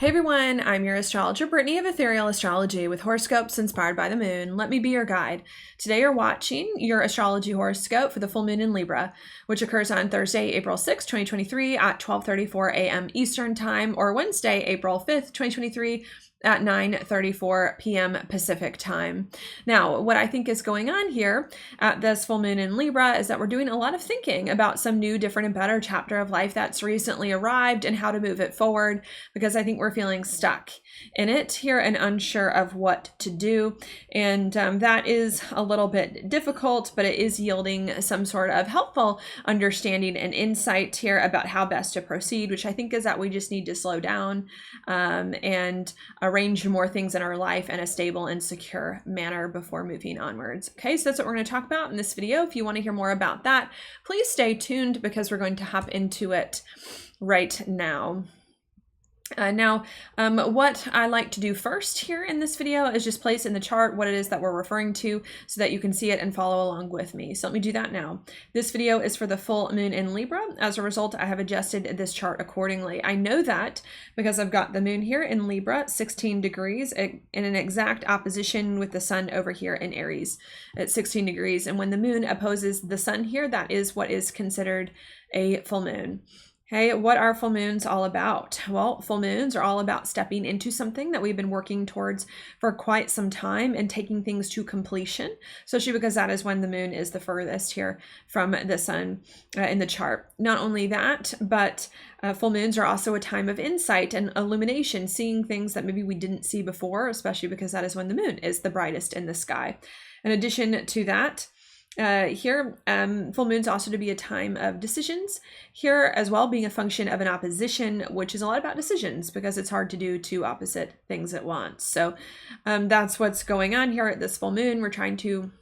Hey everyone, I'm your astrologer Brittany of Ethereal Astrology with horoscopes inspired by the moon. Let me be your guide. Today you're watching your astrology horoscope for the full moon in Libra, which occurs on Thursday, April 6, 2023 at 12:34 a.m. Eastern Time, or Wednesday, April 5th, 2023 at 9:34 p.m. Pacific Time. Now, what I think is going on here at this full moon in Libra is that we're doing a lot of thinking about some new, different, and better chapter of life that's recently arrived and how to move it forward, because I think we're feeling stuck in it here and unsure of what to do. And that is a little bit difficult, but it is yielding some sort of helpful understanding and insight here about how best to proceed, which I think is that we just need to slow down and arrange more things in our life in a stable and secure manner before moving onwards. Okay, so that's what we're going to talk about in this video. If you want to hear more about that, please stay tuned because we're going to hop into it right now. What I like to do first here in this video is just place in the chart what it is that we're referring to so that you can see it and follow along with me. So let me do that now. This video is for the full moon in Libra. As a result, I have adjusted this chart accordingly. I know that because I've got the moon here in Libra, 16 degrees in an exact opposition with the sun over here in Aries at 16 degrees. And when the moon opposes the sun here, that is what is considered a full moon. Hey, what are full moons all about? Well, full moons are all about stepping into something that we've been working towards for quite some time and taking things to completion, especially because that is when the moon is the furthest here from the sun in the chart. Not only that, but full moons are also a time of insight and illumination, seeing things that maybe we didn't see before, especially because that is when the moon is the brightest in the sky. In addition to that, full moon's also to be a time of decisions here as well, being a function of an opposition, which is a lot about decisions because it's hard to do two opposite things at once. So that's what's going on here at this full moon. We're trying to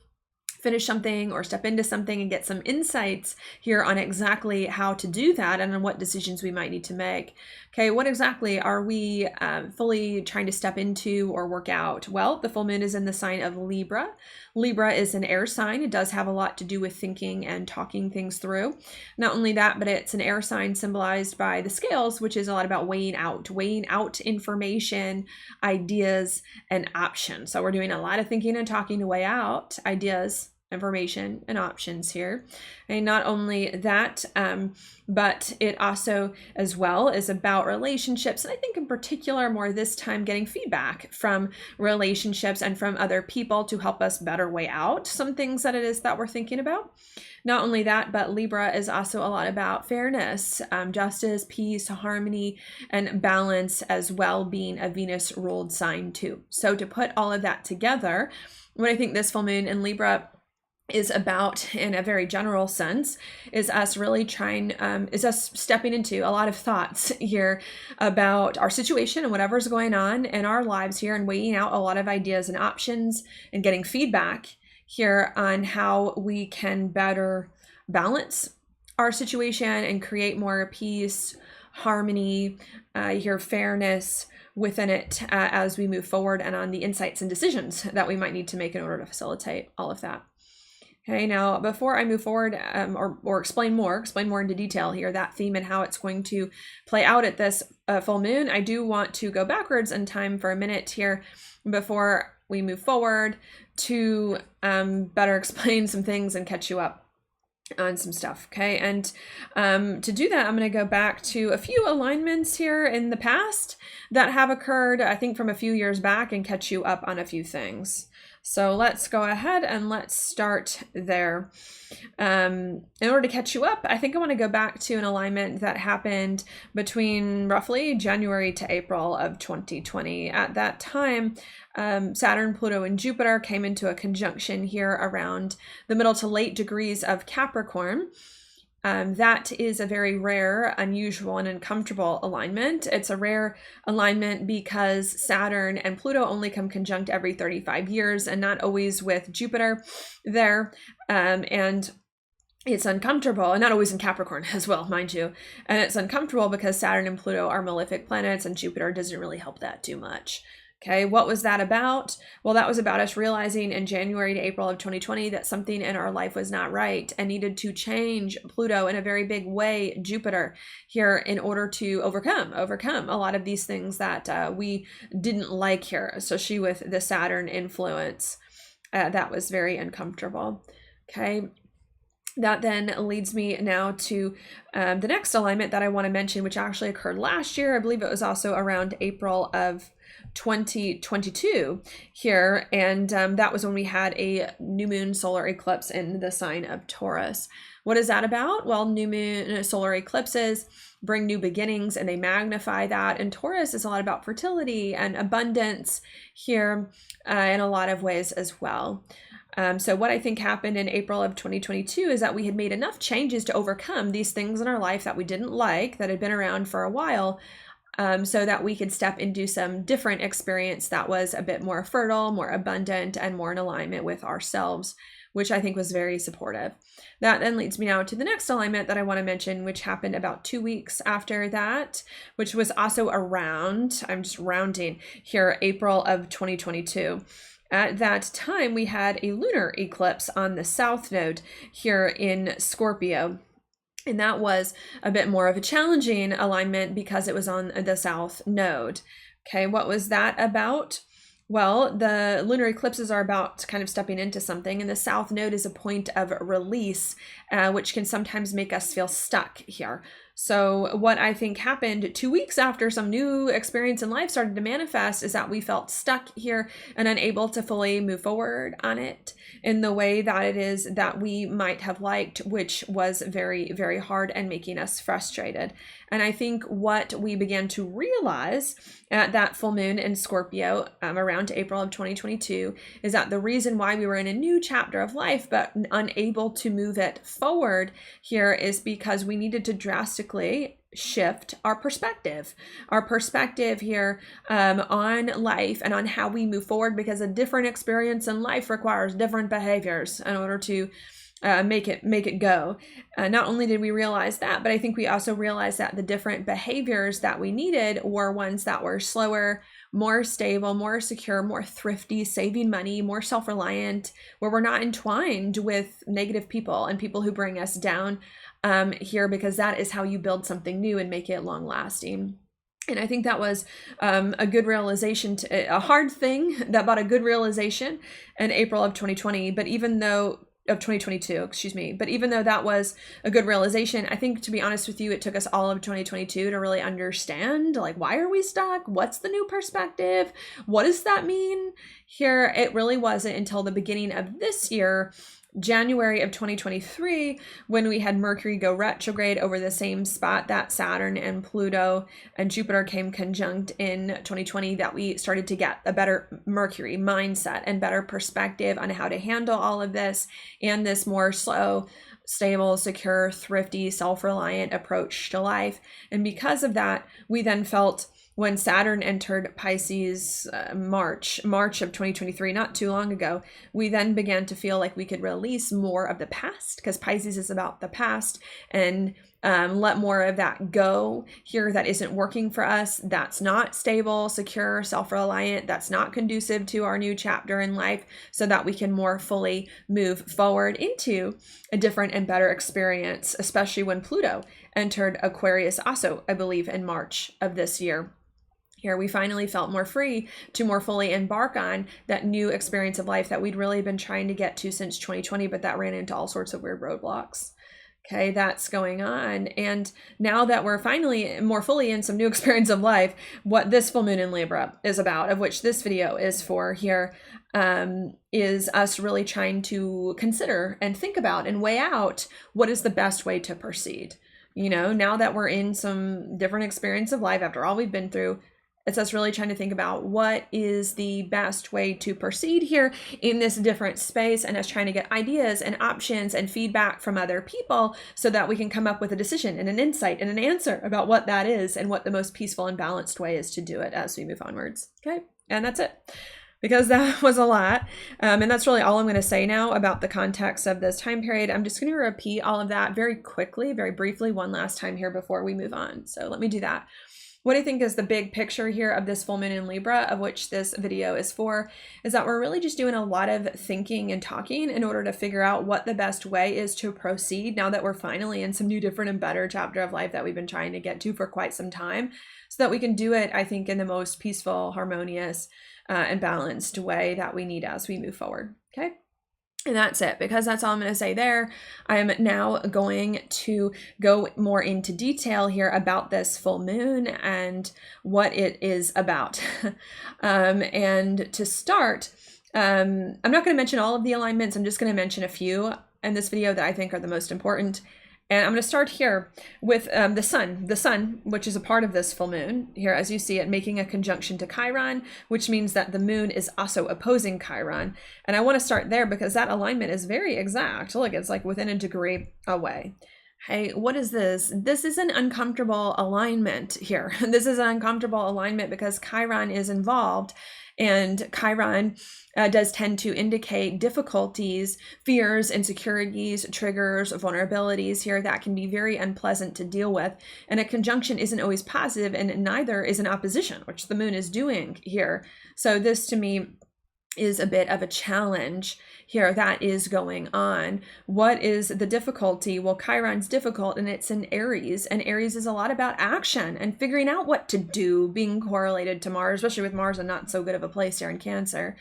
finish something or step into something and get some insights here on exactly how to do that and on what decisions we might need to make. Okay, what exactly are we fully trying to step into or work out? Well, the full moon is in the sign of Libra. Libra is an air sign. It does have a lot to do with thinking and talking things through. Not only that, but it's an air sign symbolized by the scales, which is a lot about weighing out information, ideas, and options. So we're doing a lot of thinking and talking to weigh out ideas, information, and options here. And not only that, but it also as well is about relationships. And I think in particular more this time getting feedback from relationships and from other people to help us better weigh out some things that it is that we're thinking about. Not only that, but Libra is also a lot about fairness, justice, peace, harmony, and balance, as well, being a Venus ruled sign too. So to put all of that together, what I think this full moon in Libra is about in a very general sense is us really stepping into a lot of thoughts here about our situation and whatever's going on in our lives here and weighing out a lot of ideas and options and getting feedback here on how we can better balance our situation and create more peace, harmony, fairness within it as we move forward, and on the insights and decisions that we might need to make in order to facilitate all of that. Okay, now before I move forward or explain more into detail here, that theme and how it's going to play out at this full moon, I do want to go backwards in time for a minute here before we move forward to better explain some things and catch you up on some stuff. Okay, and to do that, I'm going to go back to a few alignments here in the past that have occurred, I think from a few years back, and catch you up on a few things. So let's go ahead and let's start there. In order to catch you up, I think I want to go back to an alignment that happened between roughly January to April of 2020. At that time, Saturn, Pluto, and Jupiter came into a conjunction here around the middle to late degrees of Capricorn. That is a very rare, unusual, and uncomfortable alignment. It's a rare alignment because Saturn and Pluto only come conjunct every 35 years and not always with Jupiter there. And it's uncomfortable, and not always in Capricorn as well, mind you. And it's uncomfortable because Saturn and Pluto are malefic planets and Jupiter doesn't really help that too much. Okay, what was that about? Well, that was about us realizing in January to April of 2020 that something in our life was not right and needed to change Pluto in a very big way, Jupiter here, in order to overcome a lot of these things that we didn't like here, especially with the Saturn influence. That was very uncomfortable. Okay. That then leads me now to the next alignment that I want to mention, which actually occurred last year. I believe it was also around April of 2022 here. And that was when we had a new moon solar eclipse in the sign of Taurus. What is that about? Well, new moon solar eclipses bring new beginnings and they magnify that. And Taurus is a lot about fertility and abundance here in a lot of ways as well. So what I think happened in April of 2022 is that we had made enough changes to overcome these things in our life that we didn't like, that had been around for a while, so that we could step into some different experience that was a bit more fertile, more abundant, and more in alignment with ourselves, which I think was very supportive. That then leads me now to the next alignment that I want to mention, which happened about 2 weeks after that, which was also around, I'm just rounding here, April of 2022. At that time, we had a lunar eclipse on the south node here in Scorpio. And that was a bit more of a challenging alignment because it was on the south node. Okay, what was that about? Well, the lunar eclipses are about kind of stepping into something, and the south node is a point of release, which can sometimes make us feel stuck here. So what I think happened 2 weeks after some new experience in life started to manifest is that we felt stuck here and unable to fully move forward on it in the way that it is that we might have liked, which was very, very hard and making us frustrated. And I think what we began to realize at that full moon in Scorpio around April of 2022 is that the reason why we were in a new chapter of life but unable to move it forward here is because we needed to drastically shift our perspective here on life and on how we move forward, because a different experience in life requires different behaviors in order to make it go. Not only did we realize that, but I think we also realized that the different behaviors that we needed were ones that were slower, more stable, more secure, more thrifty, saving money, more self-reliant, where we're not entwined with negative people and people who bring us down here, because that is how you build something new and make it long lasting. And I think that was a good realization, a hard thing that brought a good realization in April of 2020. But even though of 2022, excuse me. But even though that was a good realization, I think, to be honest with you, it took us all of 2022 to really understand, like, why are we stuck? What's the new perspective? What does that mean? Here, it really wasn't until the beginning of this year, January of 2023, when we had Mercury go retrograde over the same spot that Saturn and Pluto and Jupiter came conjunct in 2020, that we started to get a better Mercury mindset and better perspective on how to handle all of this and this more slow, stable, secure, thrifty, self-reliant approach to life. And because of that, we then felt, when Saturn entered Pisces March of 2023, not too long ago, we then began to feel like we could release more of the past, because Pisces is about the past, and let more of that go here that isn't working for us, that's not stable, secure, self-reliant, that's not conducive to our new chapter in life, so that we can more fully move forward into a different and better experience, especially when Pluto entered Aquarius also, I believe, in March of this year. Here, we finally felt more free to more fully embark on that new experience of life that we'd really been trying to get to since 2020, but that ran into all sorts of weird roadblocks. Okay, that's going on. And now that we're finally more fully in some new experience of life, what this full moon in Libra is about, of which this video is for here, is us really trying to consider and think about and weigh out what is the best way to proceed. You know, now that we're in some different experience of life after all we've been through, it's us really trying to think about what is the best way to proceed here in this different space, and us trying to get ideas and options and feedback from other people so that we can come up with a decision and an insight and an answer about what that is and what the most peaceful and balanced way is to do it as we move onwards. Okay, and that's it. Because that was a lot. And that's really all I'm going to say now about the context of this time period. I'm just going to repeat all of that very quickly, very briefly, one last time here before we move on. So let me do that. What I think is the big picture here of this full moon in Libra, of which this video is for, is that we're really just doing a lot of thinking and talking in order to figure out what the best way is to proceed now that we're finally in some new, different, and better chapter of life that we've been trying to get to for quite some time, so that we can do it, I think, in the most peaceful, harmonious, and balanced way that we need as we move forward. Okay. And that's it, because that's all I'm going to say there. I am now going to go more into detail here about this full moon and what it is about. And to start, I'm not going to mention all of the alignments. I'm just going to mention a few in this video that I think are the most important. And I'm going to start here with the sun, which is a part of this full moon here, as you see it, making a conjunction to Chiron, which means that the moon is also opposing Chiron. And I want to start there because that alignment is very exact. Look, it's like within a degree away. Hey, what is this? This is an uncomfortable alignment here. This is an uncomfortable alignment because Chiron is involved. And Chiron does tend to indicate difficulties, fears, insecurities, triggers, vulnerabilities here that can be very unpleasant to deal with. And a conjunction isn't always positive, and neither is an opposition, which the moon is doing here. So this to me is a bit of a challenge here that is going on. What is the difficulty? Well, Chiron's difficult and it's in Aries, and Aries is a lot about action and figuring out what to do, being correlated to Mars, especially with Mars in not so good of a place here in Cancer.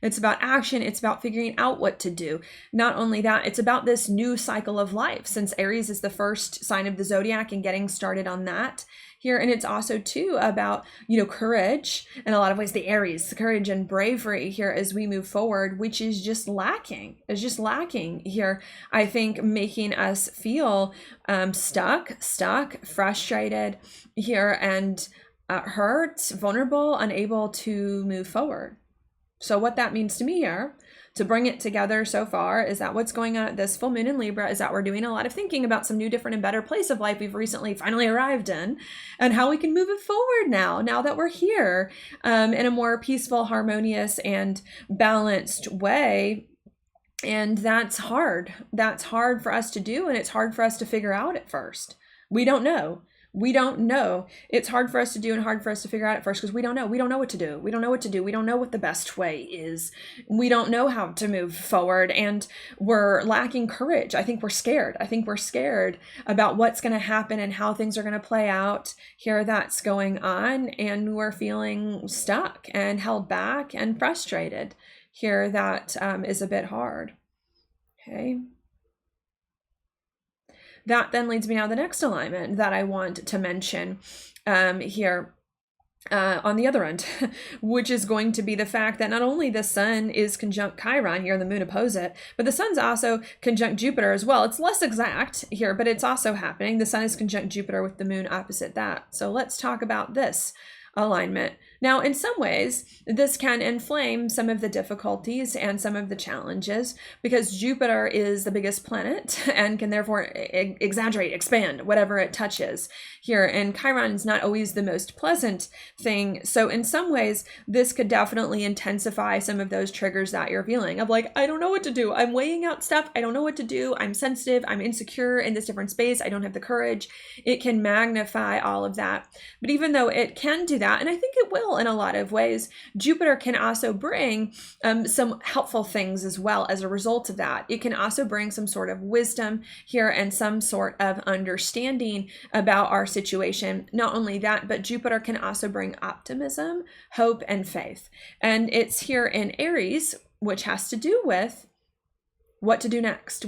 It's about action. It's about figuring out what to do. Not only that, it's about this new cycle of life, since Aries is the first sign of the zodiac and getting started on that here. And it's also too about, courage in a lot of ways, the Aries, courage and bravery here as we move forward, which is just lacking here. I think making us feel stuck, frustrated here, and hurt, vulnerable, unable to move forward. So what that means to me here, to bring it together so far, is that what's going on at this full moon in Libra is that we're doing a lot of thinking about some new, different, and better place of life we've recently finally arrived in, and how we can move it forward now that we're here in a more peaceful, harmonious, and balanced way. And that's hard. That's hard for us to do, and it's hard for us to figure out at first. We don't know. It's hard for us to do and hard for us to figure out at first because we don't know. We don't know what to do. We don't know what to do. We don't know what the best way is. We don't know how to move forward, and we're lacking courage. I think we're scared. About what's going to happen and how things are going to play out here that's going on. And we're feeling stuck and held back and frustrated here. That is a bit hard. Okay. That then leads me now to the next alignment that I want to mention here on the other end, which is going to be the fact that not only the sun is conjunct Chiron here and the moon oppose it, but the sun's also conjunct Jupiter as well. It's less exact here, but it's also happening. The sun is conjunct Jupiter with the moon opposite that. So let's talk about this alignment. Now, in some ways, this can inflame some of the difficulties and some of the challenges because Jupiter is the biggest planet and can therefore exaggerate, expand whatever it touches here. And Chiron is not always the most pleasant thing. So in some ways, this could definitely intensify some of those triggers that you're feeling of like, I don't know what to do. I'm weighing out stuff. I don't know what to do. I'm sensitive. I'm insecure in this different space. I don't have the courage. It can magnify all of that. But even though it can do that, and I think it will in a lot of ways, Jupiter can also bring some helpful things as well as a result of that. It can also bring some sort of wisdom here and some sort of understanding about our situation. Not only that, but Jupiter can also bring optimism, hope, and faith. And it's here in Aries, which has to do with what to do next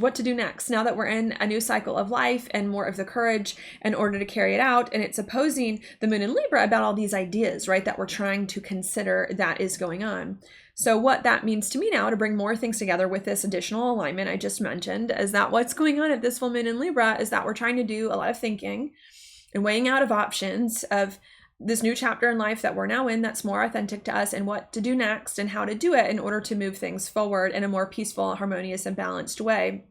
now that we're in a new cycle of life and more of the courage in order to carry it out. And it's opposing the moon in Libra about all these ideas, right, that we're trying to consider that is going on. So what that means to me now, to bring more things together with this additional alignment I just mentioned, is that what's going on at this full moon in Libra is that we're trying to do a lot of thinking and weighing out of options of this new chapter in life that we're now in that's more authentic to us, and what to do next and how to do it in order to move things forward in a more peaceful, harmonious, and balanced way.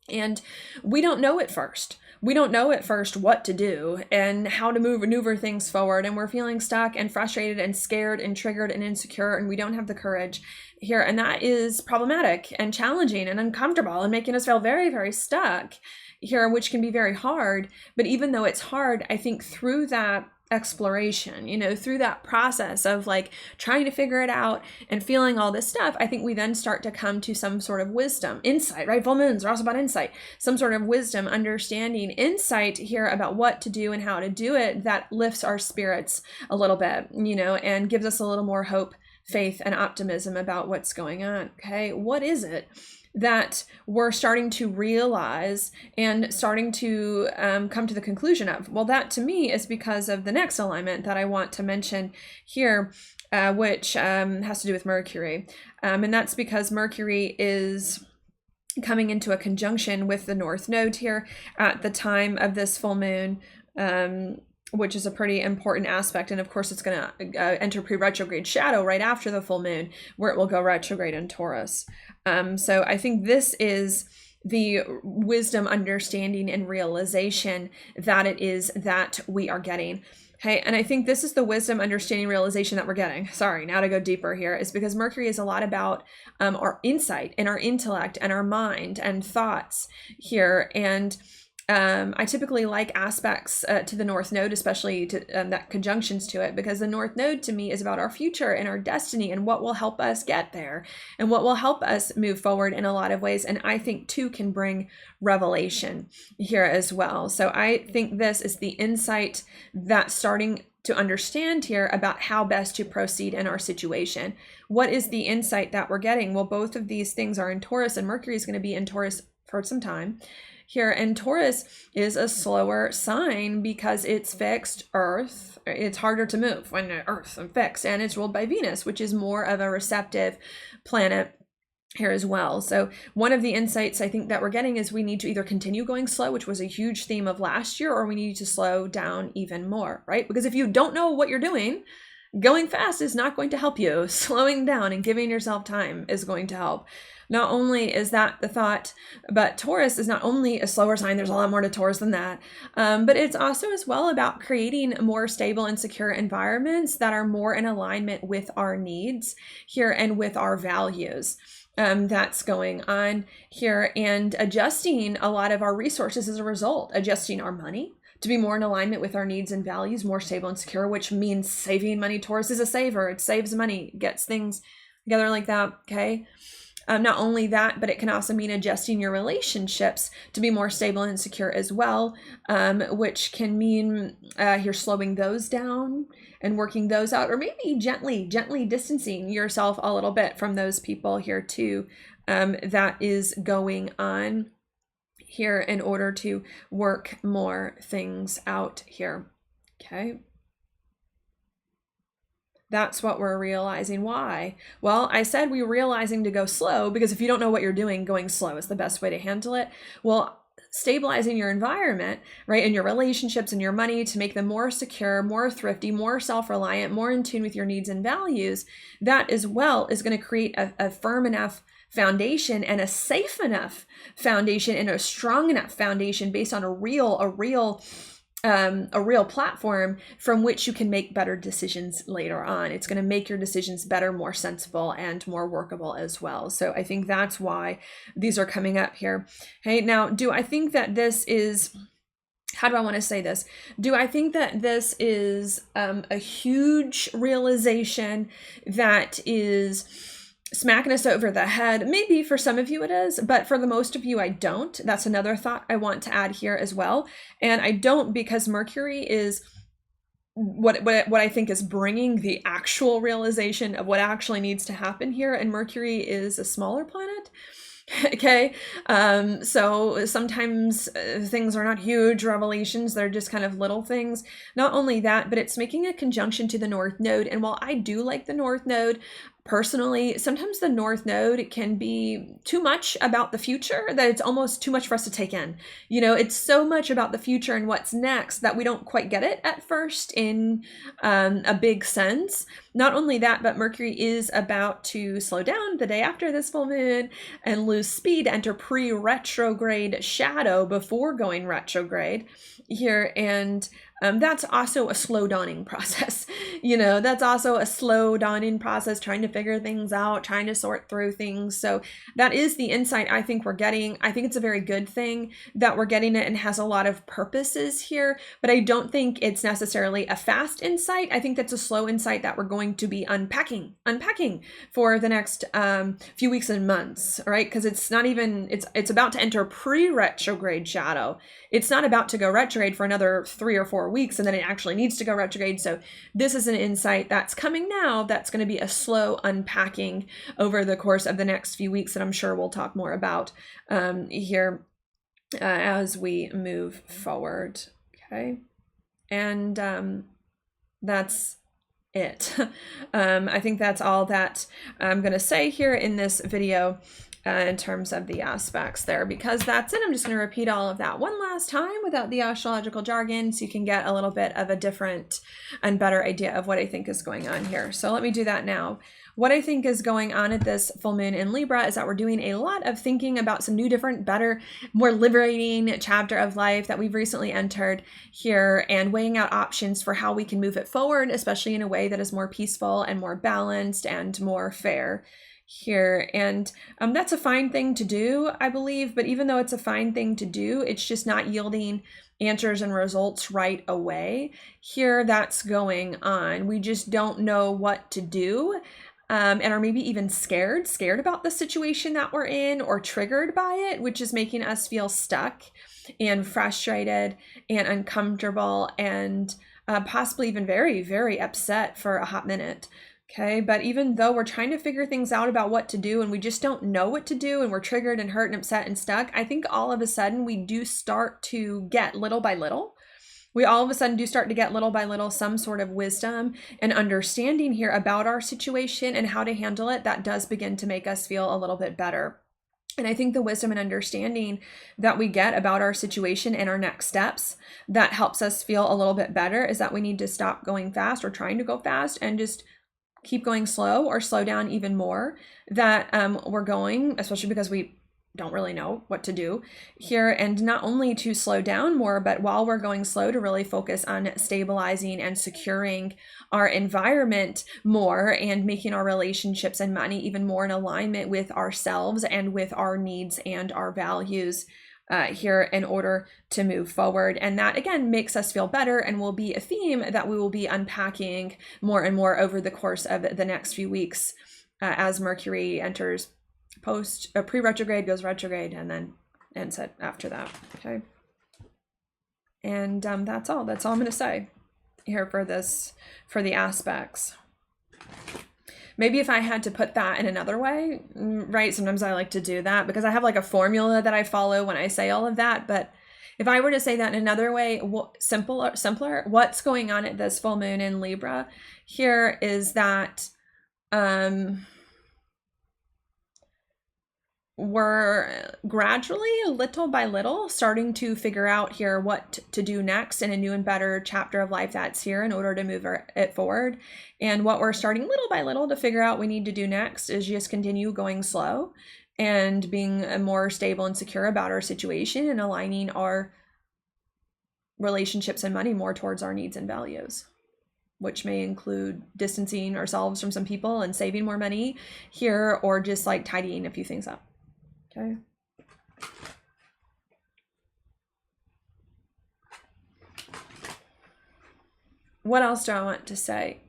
And we don't know at first. What to do and how to maneuver things forward. And we're feeling stuck and frustrated and scared and triggered and insecure, and we don't have the courage here. And that is problematic and challenging and uncomfortable and making us feel very, very stuck here, which can be very hard. But even though it's hard, I think through that exploration, you know, through that process of like trying to figure it out and feeling all this stuff, I think we then start to come to some sort of wisdom, insight, right? Full moons are also about insight, some sort of wisdom, understanding, insight here about what to do and how to do it that lifts our spirits a little bit, you know, and gives us a little more hope, faith, and optimism about what's going on. Okay, what is it that we're starting to realize and starting to come to the conclusion of? Well, that to me is because of the next alignment that I want to mention here, which has to do with Mercury. And that's because Mercury is coming into a conjunction with the North Node here at the time of this full moon, which is a pretty important aspect. And of course, it's going to enter pre-retrograde shadow right after the full moon, where it will go retrograde in Taurus. So I think this is the wisdom, understanding, and realization that it is that we are getting. Okay, and I think this is the wisdom, understanding, realization that we're getting. Sorry, now to go deeper here, is because Mercury is a lot about our insight and our intellect and our mind and thoughts here. And I typically like aspects to the North Node, especially to that conjunctions to it, because the North Node to me is about our future and our destiny and what will help us get there and what will help us move forward in a lot of ways. And I think too can bring revelation here as well. So I think this is the insight that's starting to understand here about how best to proceed in our situation. What is the insight that we're getting? Well, both of these things are in Taurus, and Mercury is going to be in Taurus for some time here. And Taurus is a slower sign because it's fixed Earth. It's harder to move when Earth is fixed, and it's ruled by Venus, which is more of a receptive planet here as well. So one of the insights I think that we're getting is we need to either continue going slow, which was a huge theme of last year, or we need to slow down even more, right? Because if you don't know what you're doing, going fast is not going to help you. Slowing down and giving yourself time is going to help. Not only is that the thought, but Taurus is not only a slower sign, there's a lot more to Taurus than that, but it's also as well about creating more stable and secure environments that are more in alignment with our needs here and with our values. That's going on here, and adjusting a lot of our resources as a result, adjusting our money to be more in alignment with our needs and values, more stable and secure, which means saving money. Taurus is a saver. It saves money, gets things together like that, okay? Not only that, but it can also mean adjusting your relationships to be more stable and secure as well, which can mean you're slowing those down and working those out, or maybe gently distancing yourself a little bit from those people here too. That is going on here in order to work more things out here, okay? That's what we're realizing. Why? Well, I said we were realizing to go slow because if you don't know what you're doing, going slow is the best way to handle it. Well, stabilizing your environment, right, and your relationships and your money to make them more secure, more thrifty, more self-reliant, more in tune with your needs and values, that as well is going to create a firm enough foundation and a safe enough foundation and a strong enough foundation based on a real platform from which you can make better decisions later on. It's going to make your decisions better, more sensible, and more workable as well. So I think that's why these are coming up here. Hey, now, do I think that this is, how do I want to say this? Do I think that this is a huge realization that is smacking us over the head? Maybe for some of you it is, but for the most of you, I don't. That's another thought I want to add here as well. And I don't because Mercury is what I think is bringing the actual realization of what actually needs to happen here. And Mercury is a smaller planet. Okay, so sometimes things are not huge revelations, they're just kind of little things. Not only that, but it's making a conjunction to the North Node. And while I do like the North Node, personally, sometimes the North Node can be too much about the future that it's almost too much for us to take in. You know, it's so much about the future and what's next that we don't quite get it at first in a big sense. Not only that, but Mercury is about to slow down the day after this full moon and lose speed, enter pre-retrograde shadow before going retrograde here. And that's also a slow dawning process. That's also a slow dawning process, trying to figure things out, trying to sort through things. So that is the insight I think we're getting. I think it's a very good thing that we're getting it and has a lot of purposes here, but I don't think it's necessarily a fast insight. I think that's a slow insight that we're going to be unpacking for the next few weeks and months, right? Because it's not even, it's about to enter pre-retrograde shadow. It's not about to go retrograde for another 3 or 4 weeks, and then it actually needs to go retrograde. So this is an insight that's coming now that's going to be a slow unpacking over the course of the next few weeks that I'm sure we'll talk more about here as we move forward. Okay. And that's it. I think that's all that I'm going to say here in this video in terms of the aspects there, because that's it. I'm just going to repeat all of that one last time without the astrological jargon so you can get a little bit of a different and better idea of what I think is going on here. So let me do that now. What I think is going on at this full moon in Libra is that we're doing a lot of thinking about some new, different, better, more liberating chapter of life that we've recently entered here, and weighing out options for how we can move it forward, especially in a way that is more peaceful and more balanced and more fair here. And that's a fine thing to do, I believe, but even though it's a fine thing to do, it's just not yielding answers and results right away. Here, that's going on. We just don't know what to do. And are maybe even scared about the situation that we're in, or triggered by it, which is making us feel stuck and frustrated and uncomfortable and possibly even very, very upset for a hot minute. Okay, but even though we're trying to figure things out about what to do and we just don't know what to do and we're triggered and hurt and upset and stuck, I think all of a sudden we do start to get little by little. We all of a sudden do start to get little by little some sort of wisdom and understanding here about our situation and how to handle it. That does begin to make us feel a little bit better. And I think the wisdom and understanding that we get about our situation and our next steps that helps us feel a little bit better is that we need to stop going fast or trying to go fast and just keep going slow or slow down even more that we're going, especially because we don't really know what to do here. And not only to slow down more, but while we're going slow, to really focus on stabilizing and securing our environment more and making our relationships and money even more in alignment with ourselves and with our needs and our values here in order to move forward. And that again makes us feel better and will be a theme that we will be unpacking more and more over the course of the next few weeks as Mercury enters pre-retrograde, goes retrograde, and then ends it after that. Okay. And that's all I'm going to say here for the aspects. Maybe if I had to put that in another way, right? Sometimes I like to do that because I have like a formula that I follow when I say all of that. But if I were to say that in another way, simpler, what's going on at this full moon in Libra here is that we're gradually, little by little, starting to figure out here what to do next in a new and better chapter of life that's here in order to move it forward. And what we're starting little by little to figure out we need to do next is just continue going slow and being more stable and secure about our situation and aligning our relationships and money more towards our needs and values, which may include distancing ourselves from some people and saving more money here, or just like tidying a few things up. Okay. What else do I want to say?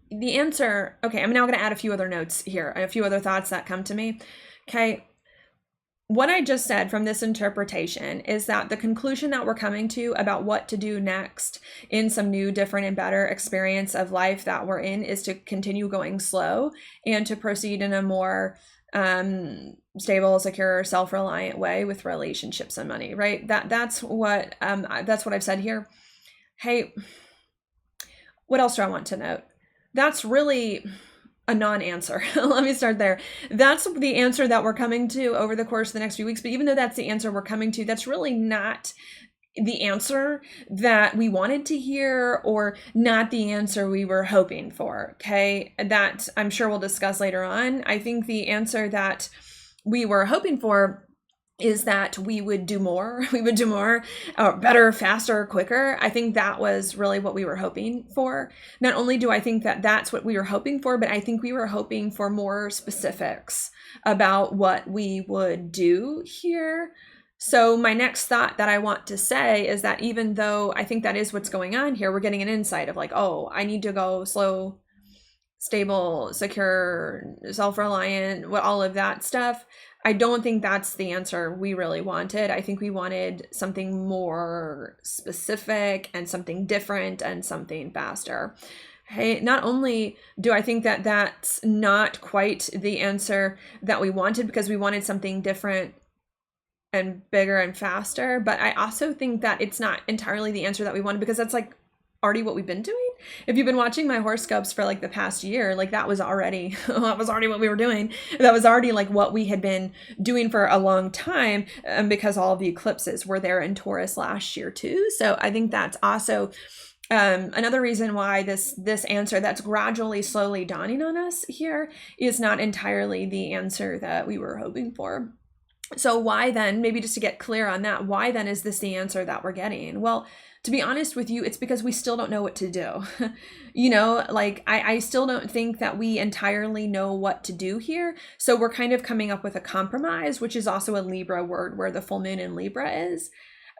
The answer, okay, I'm now going to add a few other notes here, a few other thoughts that come to me. Okay. What I just said from this interpretation is that the conclusion that we're coming to about what to do next in some new, different, and better experience of life that we're in is to continue going slow and to proceed in a more stable, secure, self-reliant way with relationships and money, right? That's what I've said here. Hey, what else do I want to note? That's really a non-answer. Let me start there. That's the answer that we're coming to over the course of the next few weeks. But even though that's the answer we're coming to, that's really not the answer that we wanted to hear or not the answer we were hoping for. Okay, that I'm sure we'll discuss later on. I think the answer that we were hoping for is that we would do more, better, faster, quicker. I think that was really what we were hoping for. Not only do I think that that's what we were hoping for, but I think we were hoping for more specifics about what we would do here. So my next thought that I want to say is that even though I think that is what's going on here, we're getting an insight of like, oh, I need to go slow, stable, secure, self-reliant, all of that stuff. I don't think that's the answer we really wanted. I think we wanted something more specific and something different and something faster. Hey, not only do I think that that's not quite the answer that we wanted because we wanted something different and bigger and faster, but I also think that it's not entirely the answer that we wanted because that's like already what we've been doing. If you've been watching my horoscopes for like the past year, like that was already what we were doing. That was already like what we had been doing for a long time, because all of the eclipses were there in Taurus last year too. So I think that's also another reason why this answer that's gradually, slowly dawning on us here is not entirely the answer that we were hoping for. So why then, maybe just to get clear on that, why then is this the answer that we're getting? Well, to be honest with you, it's because we still don't know what to do. You know, like I still don't think that we entirely know what to do here. So we're kind of coming up with a compromise, which is also a Libra word where the full moon in Libra is.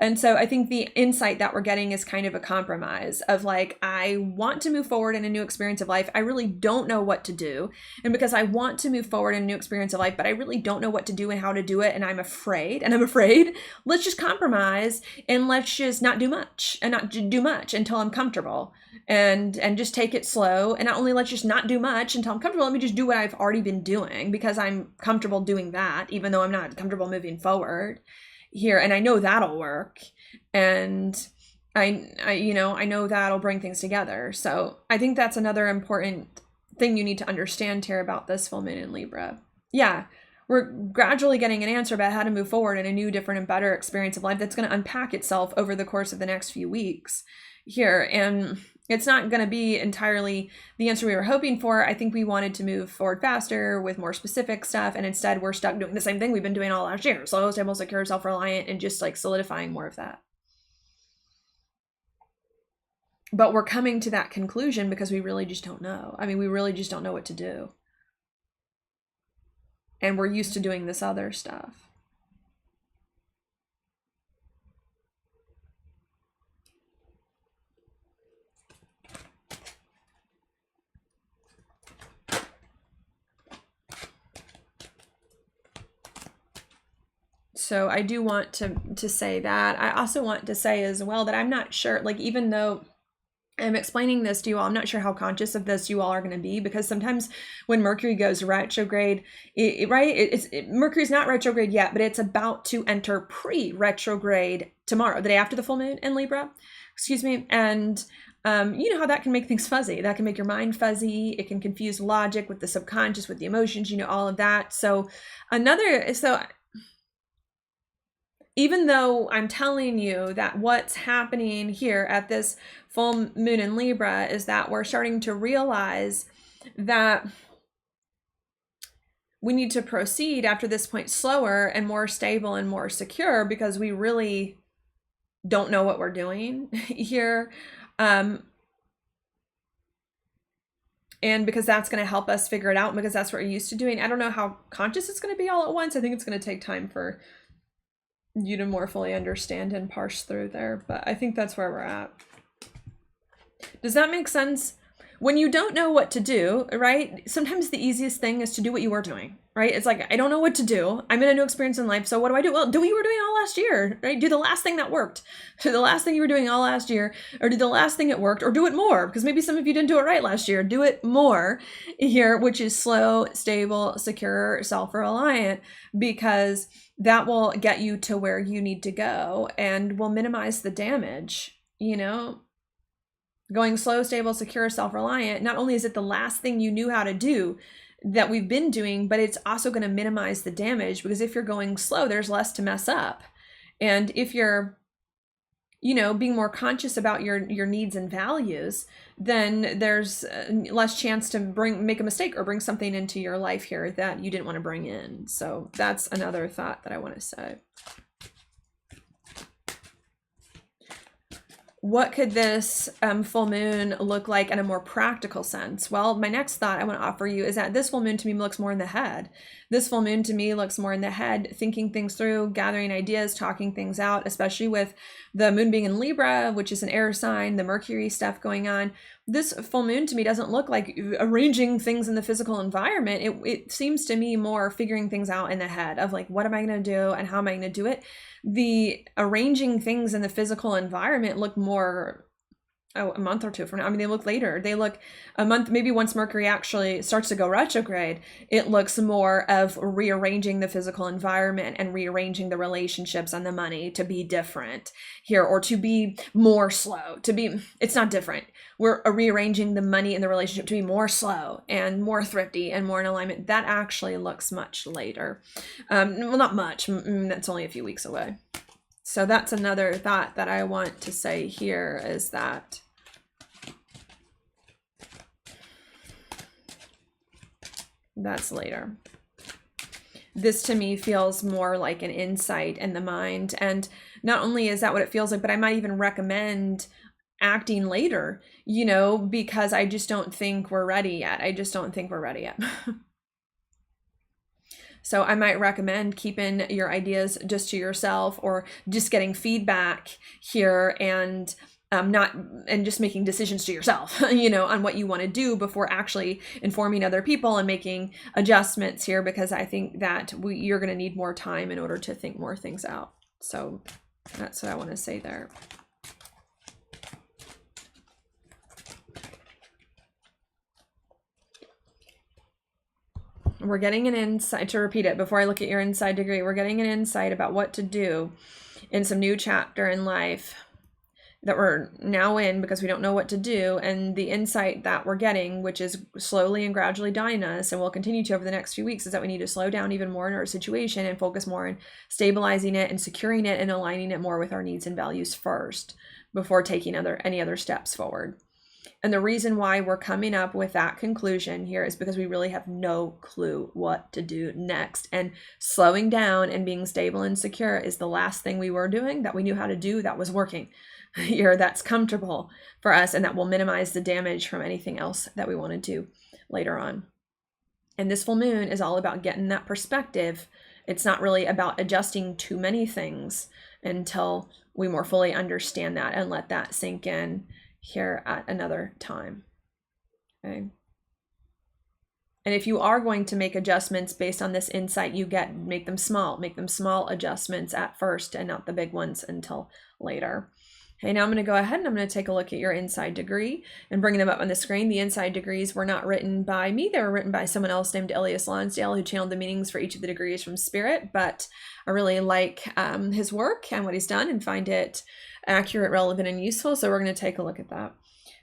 And so I think the insight that we're getting is kind of a compromise of like, I want to move forward in a new experience of life. I really don't know what to do. And because I want to move forward in a new experience of life, but I really don't know what to do and how to do it. And I'm afraid, let's just compromise and let's just not do much and not do much until I'm comfortable and just take it slow. And not only let's just not do much until I'm comfortable, let me just do what I've already been doing because I'm comfortable doing that, even though I'm not comfortable moving forward here. And I know that'll work. And I know that'll bring things together. So I think that's another important thing you need to understand here about this full moon in Libra. Yeah, we're gradually getting an answer about how to move forward in a new, different, and better experience of life that's going to unpack itself over the course of the next few weeks here. And it's not going to be entirely the answer we were hoping for. I think we wanted to move forward faster with more specific stuff. And instead we're stuck doing the same thing we've been doing all last year. Slow, stable, secure, self-reliant, and just like solidifying more of that. But we're coming to that conclusion because we really just don't know. I mean, we really just don't know what to do. And we're used to doing this other stuff. So I do want to say that. I also want to say as well that I'm not sure, like, even though I'm explaining this to you all, I'm not sure how conscious of this you all are going to be, because sometimes when Mercury goes retrograde, Mercury's not retrograde yet, but it's about to enter pre-retrograde tomorrow, the day after the full moon in Libra, excuse me. And you know how that can make things fuzzy. That can make your mind fuzzy. It can confuse logic with the subconscious, with the emotions, you know, all of that. So even though I'm telling you that what's happening here at this full moon in Libra is that we're starting to realize that we need to proceed after this point slower and more stable and more secure, because we really don't know what we're doing here. And because that's going to help us figure it out, because that's what we're used to doing. I don't know how conscious it's going to be all at once. I think it's going to take time for you to more fully understand and parse through there, but I think that's where we're at. Does that make sense? When you don't know what to do, right? Sometimes the easiest thing is to do what you were doing, right? It's like, I don't know what to do. I'm in a new experience in life. So what do? Well, do what you were doing all last year, right? Do the last thing that worked. Do the last thing you were doing all last year, or do the last thing it worked, or do it more, because maybe some of you didn't do it right last year. Do it more here, which is slow, stable, secure, self-reliant, because that will get you to where you need to go and will minimize the damage, you know? Going slow, stable, secure, self-reliant, not only is it the last thing you knew how to do that we've been doing, but it's also going to minimize the damage, because if you're going slow, there's less to mess up. And if you're you know, being more conscious about your needs and values, then there's less chance to make a mistake or bring something into your life here that you didn't want to bring in. So that's another thought that I want to say. What could this full moon look like in a more practical sense? Well, my next thought I want to offer you is that this full moon to me looks more in the head. This full moon to me looks more in the head, thinking things through, gathering ideas, talking things out, especially with the moon being in Libra, which is an air sign, the Mercury stuff going on. This full moon to me doesn't look like arranging things in the physical environment. It seems to me more figuring things out in the head of like, what am I going to do and how am I going to do it? The arranging things in the physical environment look more a month or two from now. I mean, they look later. They look a month, maybe once Mercury actually starts to go retrograde, it looks more of rearranging the physical environment and rearranging the relationships and the money to be different here, or to be more slow, it's not different. We're rearranging the money and the relationship to be more slow and more thrifty and more in alignment. That actually looks much later. Well, not much, that's only a few weeks away. So that's another thought that I want to say here, is that that's later. This to me feels more like an insight in the mind. And not only is that what it feels like, but I might even recommend acting later, you know, because I just don't think we're ready yet. So I might recommend keeping your ideas just to yourself, or just getting feedback here, and just making decisions to yourself, you know, on what you want to do before actually informing other people and making adjustments here, because I think that you're going to need more time in order to think more things out. So that's what I want to say there. We're getting an insight, to repeat it before I look at your inside degree, we're getting an insight about what to do in some new chapter in life that we're now in, because we don't know what to do. And the insight that we're getting, which is slowly and gradually dying us, and will continue to over the next few weeks, is that we need to slow down even more in our situation and focus more on stabilizing it and securing it and aligning it more with our needs and values first, before taking any other steps forward. And the reason why we're coming up with that conclusion here is because we really have no clue what to do next. And slowing down and being stable and secure is the last thing we were doing that we knew how to do, that was working here, that's comfortable for us, and that will minimize the damage from anything else that we want to do later on. And this full moon is all about getting that perspective. It's not really about adjusting too many things until we more fully understand that and let that sink in here at another time. Okay. And if you are going to make adjustments based on this insight you get, make them small adjustments at first, and not the big ones until later. Okay, now I'm going to go ahead and I'm going to take a look at your inside degree and bring them up on the screen. The inside degrees were not written by me. They were written by someone else named Elias Lonsdale, who channeled the meanings for each of the degrees from Spirit. But I really like his work and what he's done, and find it accurate, relevant, and useful. So we're going to take a look at that.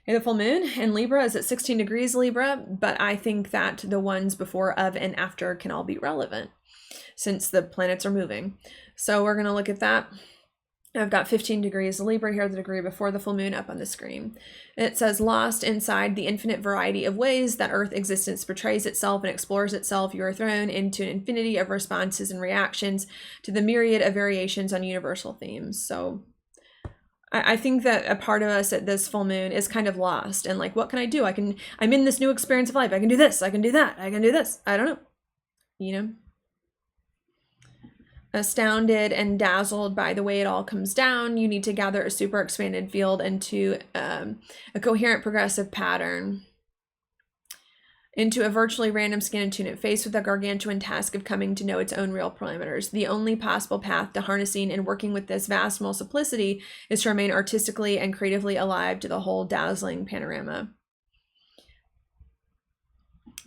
Okay, the full moon in Libra is at 16 degrees Libra, but I think that the ones before, of, and after can all be relevant since the planets are moving. So we're going to look at that. I've got 15 degrees Libra here, the degree before the full moon, up on the screen. It says, lost inside the infinite variety of ways that Earth existence portrays itself and explores itself, you are thrown into an infinity of responses and reactions to the myriad of variations on universal themes. So I think that a part of us at this full moon is kind of lost, and like, what can I do? I'm in this new experience of life. I can do this. I can do that. I can do this. I don't know. You know? Astounded and dazzled by the way it all comes down, you need to gather a super expanded field into a coherent progressive pattern, into a virtually random scan and tune it, faced with the gargantuan task of coming to know its own real parameters. The only possible path to harnessing and working with this vast multiplicity is to remain artistically and creatively alive to the whole dazzling panorama.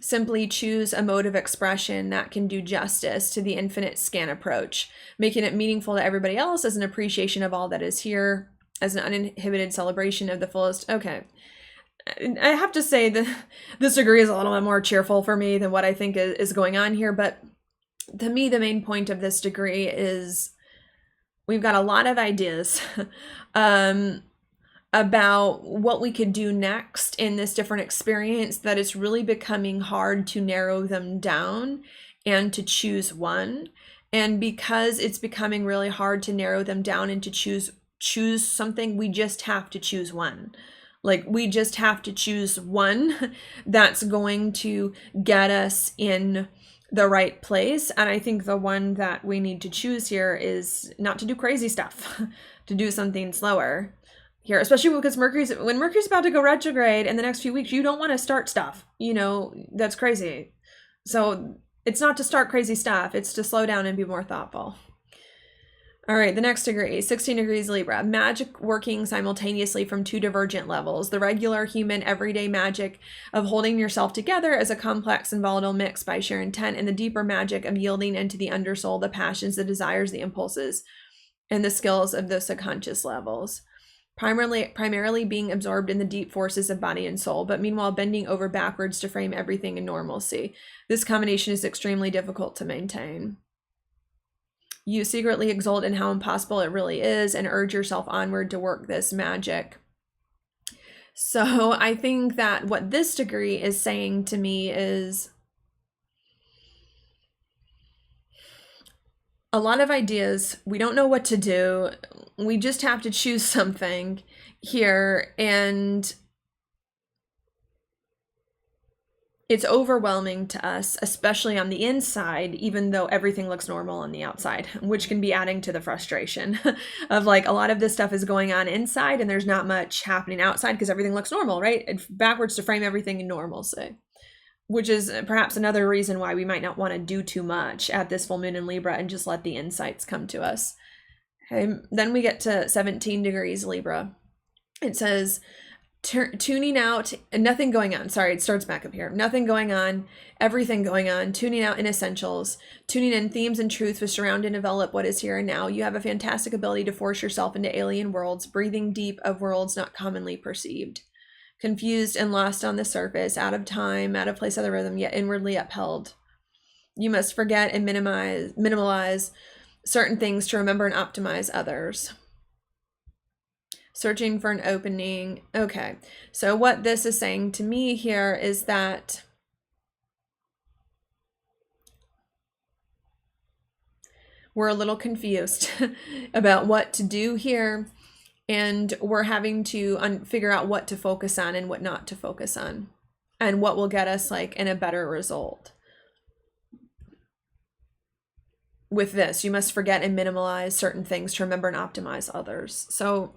Simply choose a mode of expression that can do justice to the infinite scan approach, making it meaningful to everybody else as an appreciation of all that is here, as an uninhibited celebration of the fullest. Okay. I have to say that this degree is a little bit more cheerful for me than what I think is going on here, but to me, the main point of this degree is we've got a lot of ideas about what we could do next in this different experience, that it's really becoming hard to narrow them down and to choose one. And because it's becoming really hard to narrow them down and to choose something, we just have to choose one. Like, we just have to choose one that's going to get us in the right place. And I think the one that we need to choose here is not to do crazy stuff, to do something slower here, especially because when Mercury's about to go retrograde in the next few weeks, you don't want to start stuff, that's crazy. So it's not to start crazy stuff, it's to slow down and be more thoughtful. All right, the next degree, 16 degrees Libra, magic working simultaneously from two divergent levels. The regular human everyday magic of holding yourself together as a complex and volatile mix by sheer intent, and the deeper magic of yielding into the undersoul, the passions, the desires, the impulses, and the skills of the subconscious levels. Primarily being absorbed in the deep forces of body and soul, but meanwhile bending over backwards to frame everything in normalcy. This combination is extremely difficult to maintain. You secretly exult in how impossible it really is and urge yourself onward to work this magic. So I think that what this degree is saying to me is a lot of ideas. We don't know what to do. We just have to choose something here, and it's overwhelming to us, especially on the inside, even though everything looks normal on the outside, which can be adding to the frustration of like a lot of this stuff is going on inside and there's not much happening outside because everything looks normal, right? It's backwards to frame everything in normalcy, which is perhaps another reason why we might not want to do too much at this full moon in Libra and just let the insights come to us. Okay, then we get to 17 degrees Libra. It says, tuning out, nothing going on. Sorry, it starts back up here. Nothing going on, everything going on, tuning out in essentials, tuning in themes and truth to surround and envelop what is here and now. You have a fantastic ability to force yourself into alien worlds, breathing deep of worlds not commonly perceived. Confused and lost on the surface, out of time, out of place of the rhythm, yet inwardly upheld. You must forget and minimalize certain things to remember and optimize others. Searching for an opening. Okay, so what this is saying to me here is that we're a little confused about what to do here, and we're having to figure out what to focus on and what not to focus on, and what will get us like in a better result. With this, you must forget and minimalize certain things to remember and optimize others. So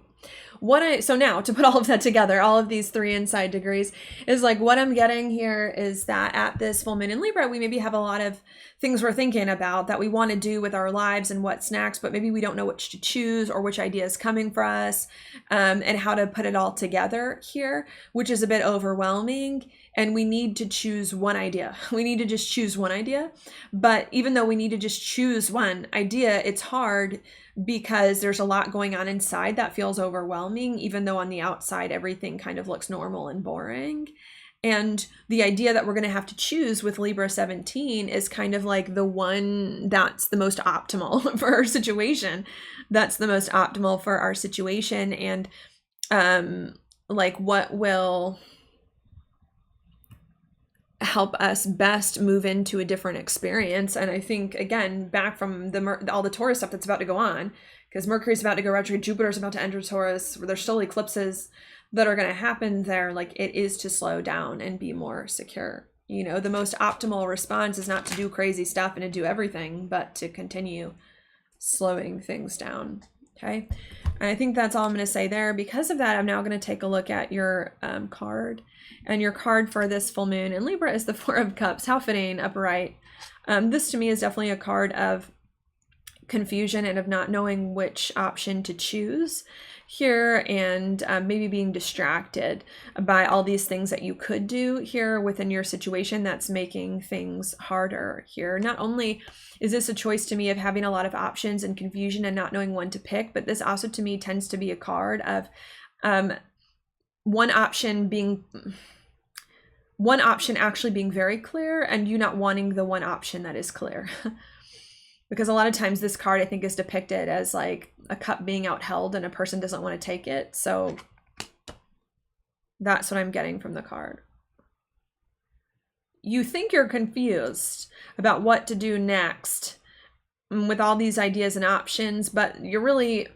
now to put all of that together, all of these three inside degrees, is like what I'm getting here is that at this full moon in Libra, we maybe have a lot of things we're thinking about that we want to do with our lives and what's next, but maybe we don't know which to choose or which idea is coming for us, and how to put it all together here, which is a bit overwhelming. And we need to choose one idea. We need to just choose one idea. But even though we need to just choose one idea, it's hard because there's a lot going on inside that feels overwhelming, even though on the outside, everything kind of looks normal and boring. And the idea that we're going to have to choose with Libra 17 is kind of like the one that's the most optimal for our situation. That's the most optimal for our situation. And like what will help us best move into a different experience. And I think, again, back from all the Taurus stuff that's about to go on, because Mercury's about to go retrograde, Jupiter's about to enter Taurus, there's still eclipses that are going to happen there. Like, it is to slow down and be more secure. The most optimal response is not to do crazy stuff and to do everything, but to continue slowing things down. Okay. And I think that's all I'm going to say there. Because of that, I'm now going to take a look at your card. And your card for this full moon in Libra is the Four of Cups. How fitting, upper right. This to me is definitely a card of confusion and of not knowing which option to choose here, and maybe being distracted by all these things that you could do here within your situation that's making things harder here. Not only is this a choice to me of having a lot of options and confusion and not knowing when to pick, but this also to me tends to be a card of one option actually being very clear and you not wanting the one option that is clear. Because a lot of times this card, I think, is depicted as like a cup being outheld and a person doesn't want to take it. So that's what I'm getting from the card. You think you're confused about what to do next with all these ideas and options, but you're really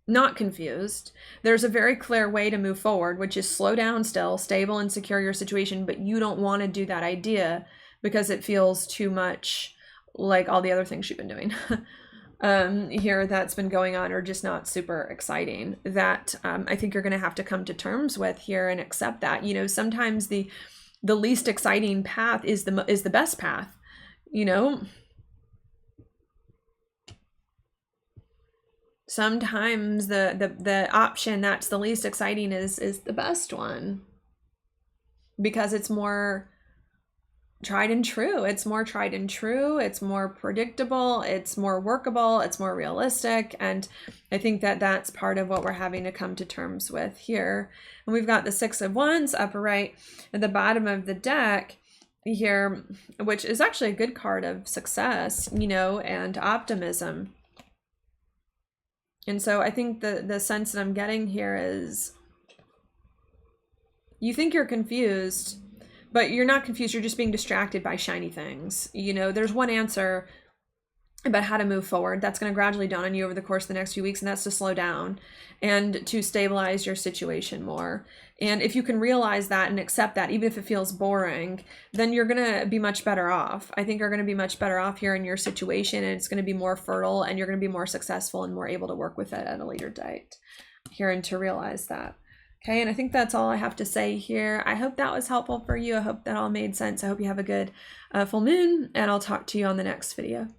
not confused. There's a very clear way to move forward, which is slow down still, stable and secure your situation, but you don't want to do that idea because it feels too much like all the other things you've been doing here that's been going on are just not super exciting. That I think you're going to have to come to terms with here and accept that. You know, sometimes the least exciting path is the best path, you know. Sometimes the option that's the least exciting is the best one because it's more tried and true. It's more tried and true. It's more predictable. It's more workable. It's more realistic. And I think that that's part of what we're having to come to terms with here. And we've got the Six of Wands upper right at the bottom of the deck here, which is actually a good card of success, you know, and optimism. And so I think the sense that I'm getting here is you think you're confused, but you're not confused. You're just being distracted by shiny things. You know, there's one answer about how to move forward that's going to gradually dawn on you over the course of the next few weeks, and that's to slow down and to stabilize your situation more. And if you can realize that and accept that, even if it feels boring, then you're going to be much better off. I think you're going to be much better off here in your situation, and it's going to be more fertile, and you're going to be more successful and more able to work with it at a later date here, and to realize that. Okay, and I think that's all I have to say here. I hope that was helpful for you. I hope that all made sense. I hope you have a good full moon, and I'll talk to you on the next video.